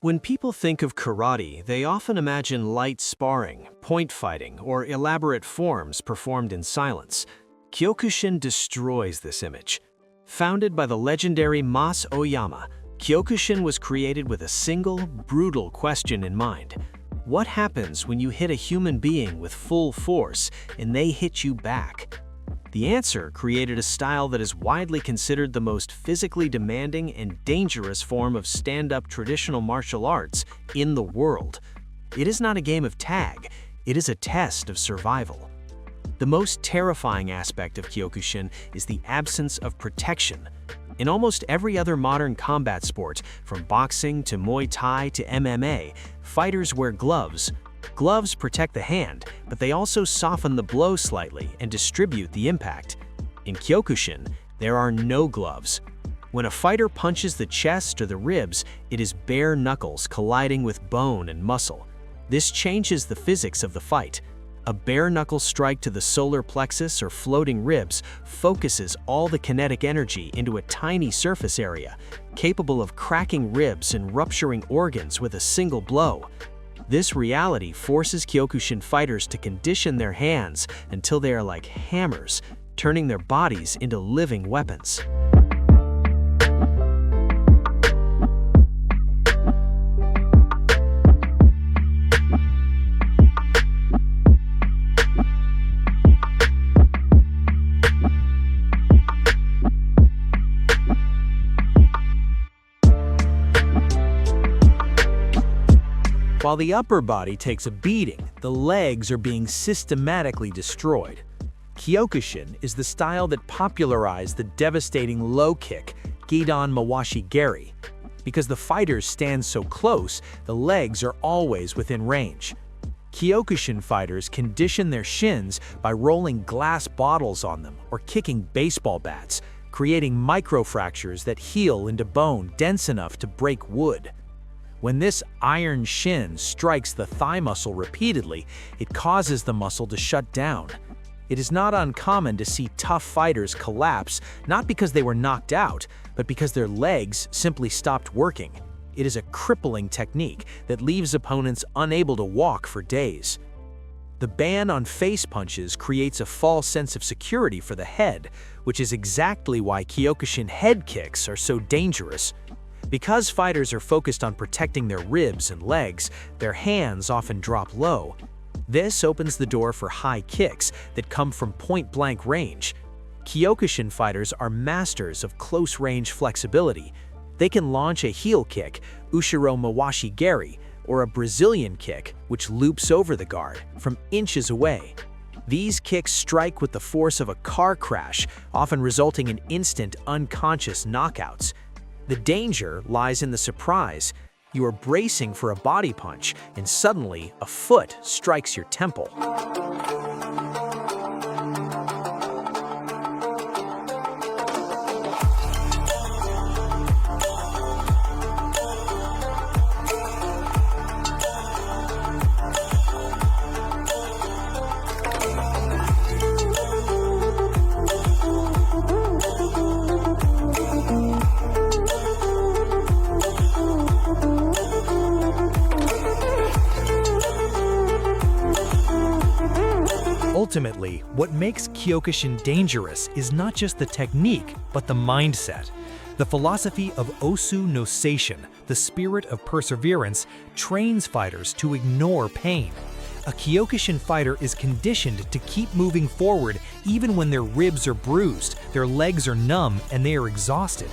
When people think of karate, they often imagine light sparring, point fighting, or elaborate forms performed in silence. Kyokushin destroys this image. Founded by the legendary Mas Oyama, Kyokushin was created with a single, brutal question in mind. What happens when you hit a human being with full force and they hit you back? The answer created a style that is widely considered the most physically demanding and dangerous form of stand-up traditional martial arts in the world. It is not a game of tag, it is a test of survival. The most terrifying aspect of Kyokushin is the absence of protection. In almost every other modern combat sport, from boxing to Muay Thai to MMA, fighters wear gloves. Gloves protect the hand, but they also soften the blow slightly and distribute the impact. In Kyokushin, there are no gloves. When a fighter punches the chest or the ribs, it is bare knuckles colliding with bone and muscle. This changes the physics of the fight. A bare knuckle strike to the solar plexus or floating ribs focuses all the kinetic energy into a tiny surface area, capable of cracking ribs and rupturing organs with a single blow. This reality forces Kyokushin fighters to condition their hands until they are like hammers, turning their bodies into living weapons. While the upper body takes a beating, the legs are being systematically destroyed. Kyokushin is the style that popularized the devastating low kick, Gedan Mawashi Geri. Because the fighters stand so close, the legs are always within range. Kyokushin fighters condition their shins by rolling glass bottles on them or kicking baseball bats, creating microfractures that heal into bone dense enough to break wood. When this iron shin strikes the thigh muscle repeatedly, it causes the muscle to shut down. It is not uncommon to see tough fighters collapse, not because they were knocked out, but because their legs simply stopped working. It is a crippling technique that leaves opponents unable to walk for days. The ban on face punches creates a false sense of security for the head, which is exactly why Kyokushin head kicks are so dangerous. Because fighters are focused on protecting their ribs and legs, their hands often drop low. This opens the door for high kicks that come from point-blank range. Kyokushin fighters are masters of close-range flexibility. They can launch a heel kick, Ushiro Mawashi Geri, or a Brazilian kick, which loops over the guard, from inches away. These kicks strike with the force of a car crash, often resulting in instant, unconscious knockouts. The danger lies in the surprise. You are bracing for a body punch, and suddenly a foot strikes your temple. Ultimately, what makes Kyokushin dangerous is not just the technique, but the mindset. The philosophy of Osu no Seishin, the spirit of perseverance, trains fighters to ignore pain. A Kyokushin fighter is conditioned to keep moving forward even when their ribs are bruised, their legs are numb, and they are exhausted.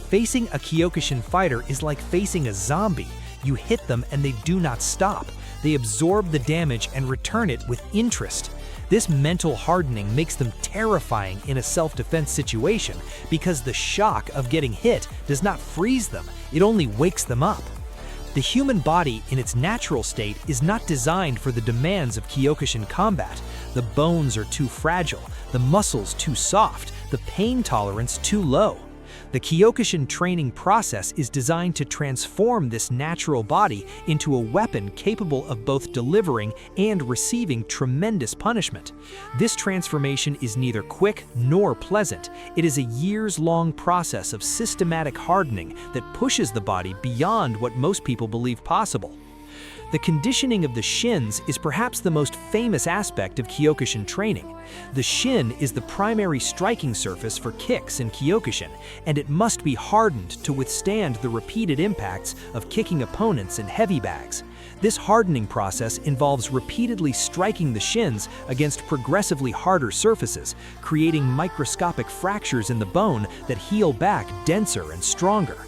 Facing a Kyokushin fighter is like facing a zombie. You hit them and they do not stop. They absorb the damage and return it with interest. This mental hardening makes them terrifying in a self-defense situation because the shock of getting hit does not freeze them, it only wakes them up. The human body in its natural state is not designed for the demands of Kyokushin combat. The bones are too fragile, the muscles too soft, the pain tolerance too low. The Kyokushin training process is designed to transform this natural body into a weapon capable of both delivering and receiving tremendous punishment. This transformation is neither quick nor pleasant. It is a years-long process of systematic hardening that pushes the body beyond what most people believe possible. The conditioning of the shins is perhaps the most famous aspect of Kyokushin training. The shin is the primary striking surface for kicks in Kyokushin, and it must be hardened to withstand the repeated impacts of kicking opponents in heavy bags. This hardening process involves repeatedly striking the shins against progressively harder surfaces, creating microscopic fractures in the bone that heal back denser and stronger.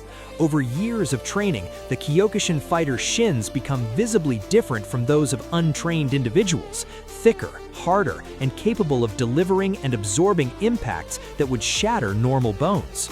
Over years of training, the Kyokushin fighter's shins become visibly different from those of untrained individuals, thicker, harder, and capable of delivering and absorbing impacts that would shatter normal bones.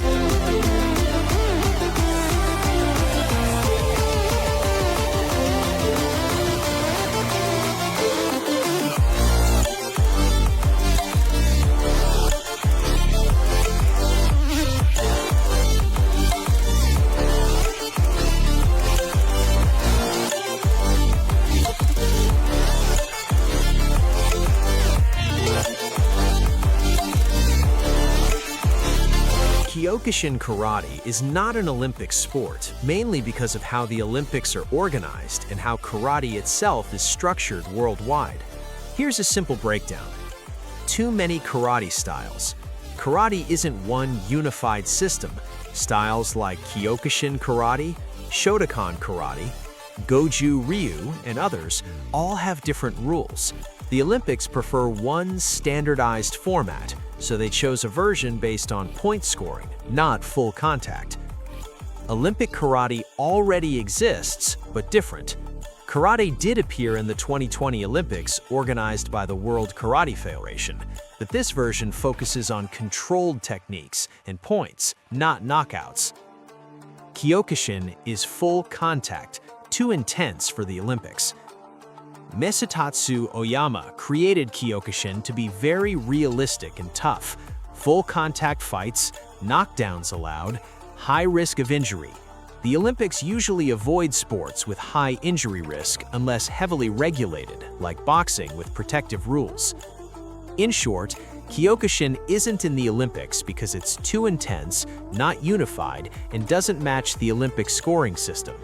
Kyokushin karate is not an Olympic sport, mainly because of how the Olympics are organized and how karate itself is structured worldwide. Here's a simple breakdown. Too many karate styles. Karate isn't one unified system. Styles like Kyokushin karate, Shotokan karate, Goju Ryu, and others all have different rules. The Olympics prefer one standardized format, so they chose a version based on point scoring, not full contact. Olympic karate already exists, but different. Karate did appear in the 2020 Olympics organized by the World Karate Federation, but this version focuses on controlled techniques and points, not knockouts. Kyokushin is full contact, too intense for the Olympics. Masatatsu Oyama created Kyokushin to be very realistic and tough. Full contact fights, knockdowns allowed, high risk of injury. The Olympics usually avoid sports with high injury risk unless heavily regulated, like boxing with protective rules. In short, Kyokushin isn't in the Olympics because it's too intense, not unified, and doesn't match the Olympic scoring system.